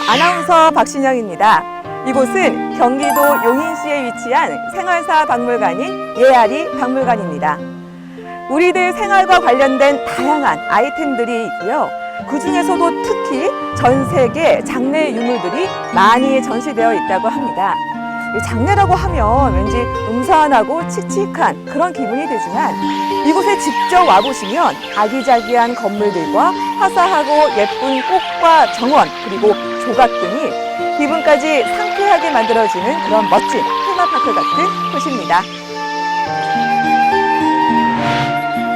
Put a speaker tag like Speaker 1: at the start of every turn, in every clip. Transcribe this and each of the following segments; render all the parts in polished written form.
Speaker 1: 아나운서 박신영입니다. 이곳은 경기도 용인시에 위치한 생활사 박물관인 예아리 박물관입니다. 우리들 생활과 관련된 다양한 아이템들이 있고요. 그 중에서도 특히 전 세계 장내 유물들이 많이 전시되어 있다고 합니다. 장내라고 하면 왠지 음산하고 칙칙한 그런 기분이 들지만 이곳에 직접 와보시면 아기자기한 건물들과 화사하고 예쁜 꽃과 정원 그리고 조각 등이 기분까지 상쾌하게 만들어지는 그런 멋진 테마파크 같은 곳입니다.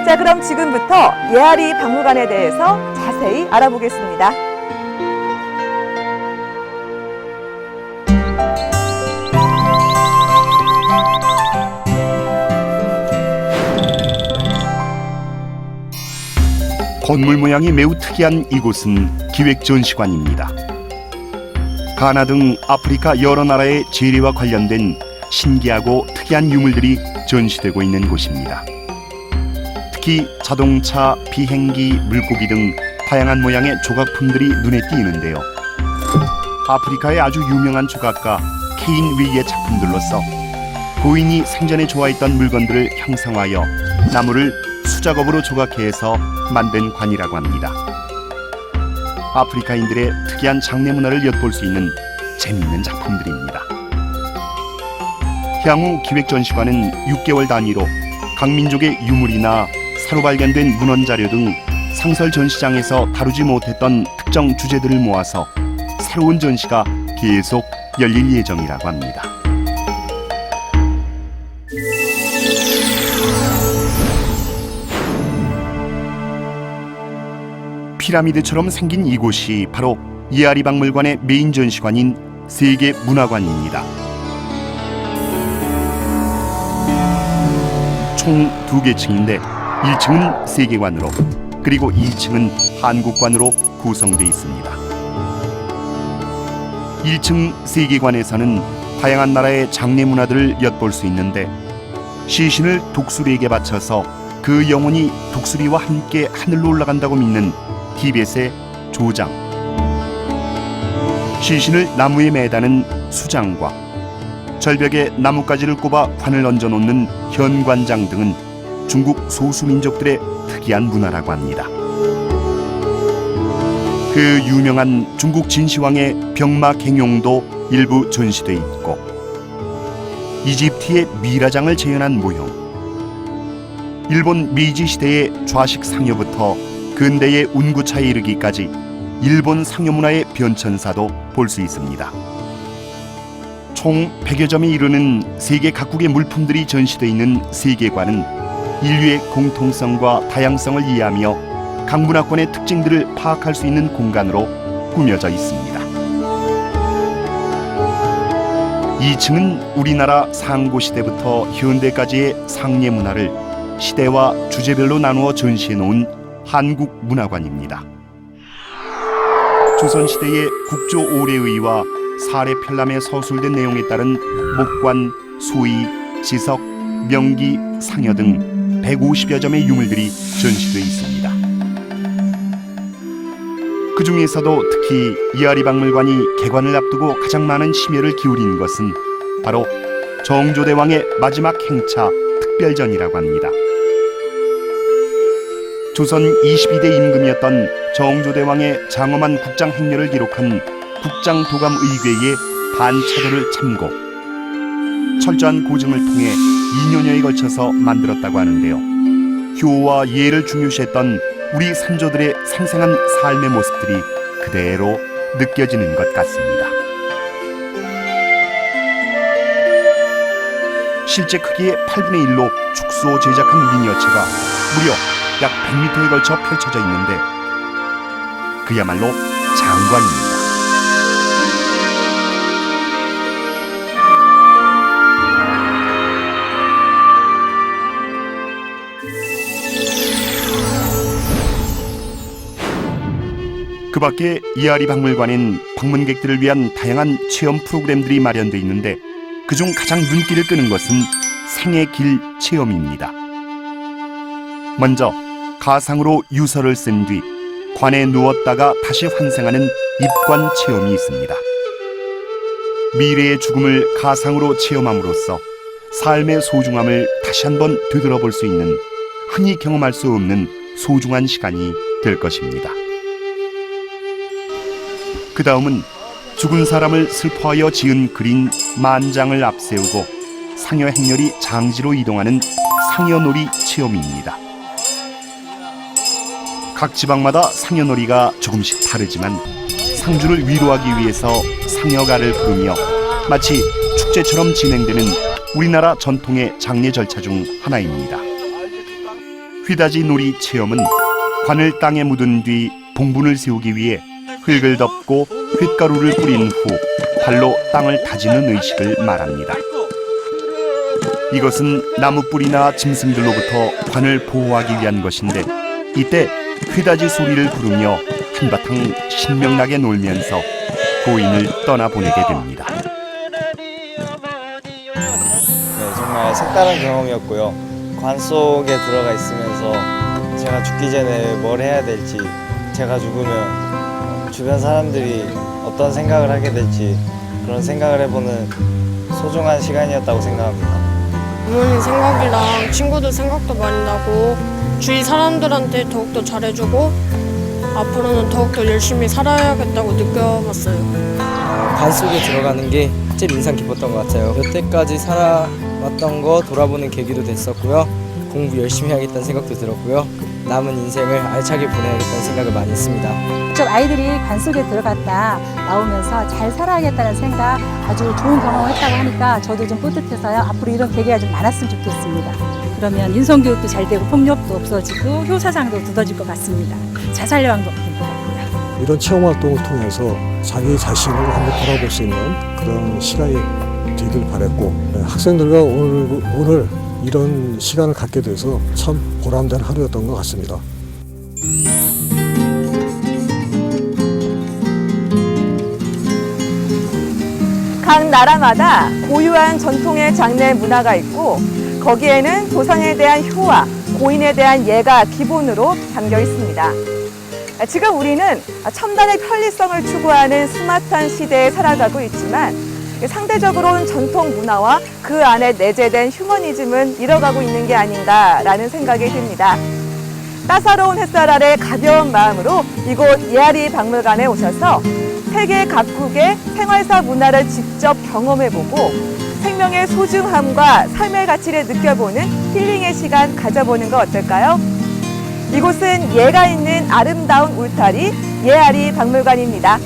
Speaker 1: 자, 그럼 지금부터 예아리 박물관에 대해서 자세히 알아보겠습니다.
Speaker 2: 건물 모양이 매우 특이한 이곳은 기획전시관입니다. 가나 등 아프리카 여러 나라의 재래와 관련된 신기하고 특이한 유물들이 전시되고 있는 곳입니다. 특히 자동차, 비행기, 물고기 등 다양한 모양의 조각품들이 눈에 띄는데요. 아프리카의 아주 유명한 조각가 케인 윌의 작품들로서 고인이 생전에 좋아했던 물건들을 형상화하여 나무를 수작업으로 조각해서 만든 관이라고 합니다. 아프리카인들의 특이한 장내 문화를 엿볼 수 있는 재미있는 작품들입니다. 향후 기획전시관은 6개월 단위로 각 민족의 유물이나 새로 발견된 문헌자료 등 상설 전시장에서 다루지 못했던 특정 주제들을 모아서 새로운 전시가 계속 열릴 예정이라고 합니다. 피라미드처럼 생긴 이곳이 바로 예아리 박물관의 메인 전시관인 세계문화관입니다. 총 2개 층인데 1층은 세계관으로 그리고 2층은 한국관으로 구성되어 있습니다. 1층 세계관에서는 다양한 나라의 장례 문화들을 엿볼 수 있는데 시신을 독수리에게 바쳐서 그 영혼이 독수리와 함께 하늘로 올라간다고 믿는 티벳의 조장, 시신을 나무에 매다는 수장과 절벽에 나뭇가지를 꼽아 관을 얹어놓는 현관장 등은 중국 소수민족들의 특이한 문화라고 합니다. 그 유명한 중국 진시황의 병마 갱용도 일부 전시돼 있고 이집트의 미라장을 재현한 모형, 일본 메이지 시대의 좌식 상여부터 근대의 운구차에 이르기까지 일본 상여 문화의 변천사도 볼 수 있습니다. 총 100여 점에 이르는 세계 각국의 물품들이 전시되어 있는 세계관은 인류의 공통성과 다양성을 이해하며 각 문화권의 특징들을 파악할 수 있는 공간으로 꾸며져 있습니다. 2층은 우리나라 상고시대부터 현대까지의 상례 문화를 시대와 주제별로 나누어 전시해 놓은 한국문화관입니다. 조선시대의 국조오례의와 사례편람에 서술된 내용에 따른 목관, 소위, 지석, 명기, 상여 등 150여 점의 유물들이 전시돼 있습니다. 그 중에서도 특히 예아리 박물관이 개관을 앞두고 가장 많은 심혈을 기울인 것은 바로 정조대왕의 마지막 행차 특별전이라고 합니다. 조선 22대 임금이었던 정조대왕의 장엄한 국장 행렬을 기록한 국장도감의궤의 반차도를 참고 철저한 고증을 통해 2년여에 걸쳐서 만들었다고 하는데요. 효와 예를 중요시했던 우리 선조들의 생생한 삶의 모습들이 그대로 느껴지는 것 같습니다. 실제 크기의 8분의 1로 축소 제작한 미니어처가 무려 약 100m에 걸쳐 펼쳐져 있는데 그야말로 장관입니다. 그 밖에 예아리 박물관엔 방문객들을 위한 다양한 체험 프로그램들이 마련되어 있는데 그중 가장 눈길을 끄는 것은 생의 길 체험입니다. 먼저 가상으로 유서를 쓴 뒤 관에 누웠다가 다시 환생하는 입관 체험이 있습니다. 미래의 죽음을 가상으로 체험함으로써 삶의 소중함을 다시 한번 되돌아볼 수 있는 흔히 경험할 수 없는 소중한 시간이 될 것입니다. 그 다음은 죽은 사람을 슬퍼하여 지은 그린 만장을 앞세우고 상여 행렬이 장지로 이동하는 상여놀이 체험입니다. 각 지방마다 상여놀이가 조금씩 다르지만 상주를 위로하기 위해서 상여가를 부르며 마치 축제처럼 진행되는 우리나라 전통의 장례 절차 중 하나입니다. 휘다지 놀이 체험은 관을 땅에 묻은 뒤 봉분을 세우기 위해 흙을 덮고 흙가루를 뿌린 후 발로 땅을 다지는 의식을 말합니다. 이것은 나무뿌리나 짐승들로부터 관을 보호하기 위한 것인데 이때 휘다지 소리를 부르며 한바탕 신명나게 놀면서 고인을 떠나보내게 됩니다.
Speaker 3: 네, 정말 색다른 경험이었고요. 관 속에 들어가 있으면서 제가 죽기 전에 뭘 해야 될지, 제가 죽으면 주변 사람들이 어떤 생각을 하게 될지 그런 생각을 해보는 소중한 시간이었다고 생각합니다.
Speaker 4: 부모님 생각이랑 친구들 생각도 많이 나고 주위 사람들한테 더욱더 잘해주고 앞으로는 더욱더 열심히 살아야겠다고 느껴봤어요.
Speaker 5: 관 속에 들어가는 게 제일 인상 깊었던 것 같아요. 여태까지 살아왔던 거 돌아보는 계기도 됐었고요. 공부 열심히 하겠다는 생각도 들었고요. 남은 인생을 알차게 보내야겠다는 생각을 많이 했습니다.
Speaker 6: 직접 아이들이 관 속에 들어갔다 나오면서 잘 살아야겠다는 생각, 아주 좋은 경험을 했다고 하니까 저도 좀 뿌듯해서요. 앞으로 이런 계기가 좀 많았으면 좋겠습니다. 그러면 인성교육도 잘 되고 폭력도 없어지고 효사상도 두더질 것 같습니다. 자살예방도 될 것 같고요.
Speaker 7: 이런 체험 활동을 통해서 자기 자신을 한번 돌아볼 수 있는 그런 시간이 되길 바랬고, 학생들과 오늘 이런 시간을 갖게 돼서 참 보람된 하루였던 것 같습니다.
Speaker 1: 각 나라마다 고유한 전통의 장례 문화가 있고 거기에는 조상에 대한 효와 고인에 대한 예가 기본으로 담겨 있습니다. 지금 우리는 첨단의 편리성을 추구하는 스마트한 시대에 살아가고 있지만 상대적으로는 전통 문화와 그 안에 내재된 휴머니즘은 잃어가고 있는 게 아닌가라는 생각이 듭니다. 따사로운 햇살 아래 가벼운 마음으로 이곳 예아리 박물관에 오셔서 세계 각국의 생활사 문화를 직접 경험해보고 생명의 소중함과 삶의 가치를 느껴보는 힐링의 시간 가져보는 거 어떨까요? 이곳은 예가 있는 아름다운 울타리 예아리 박물관입니다.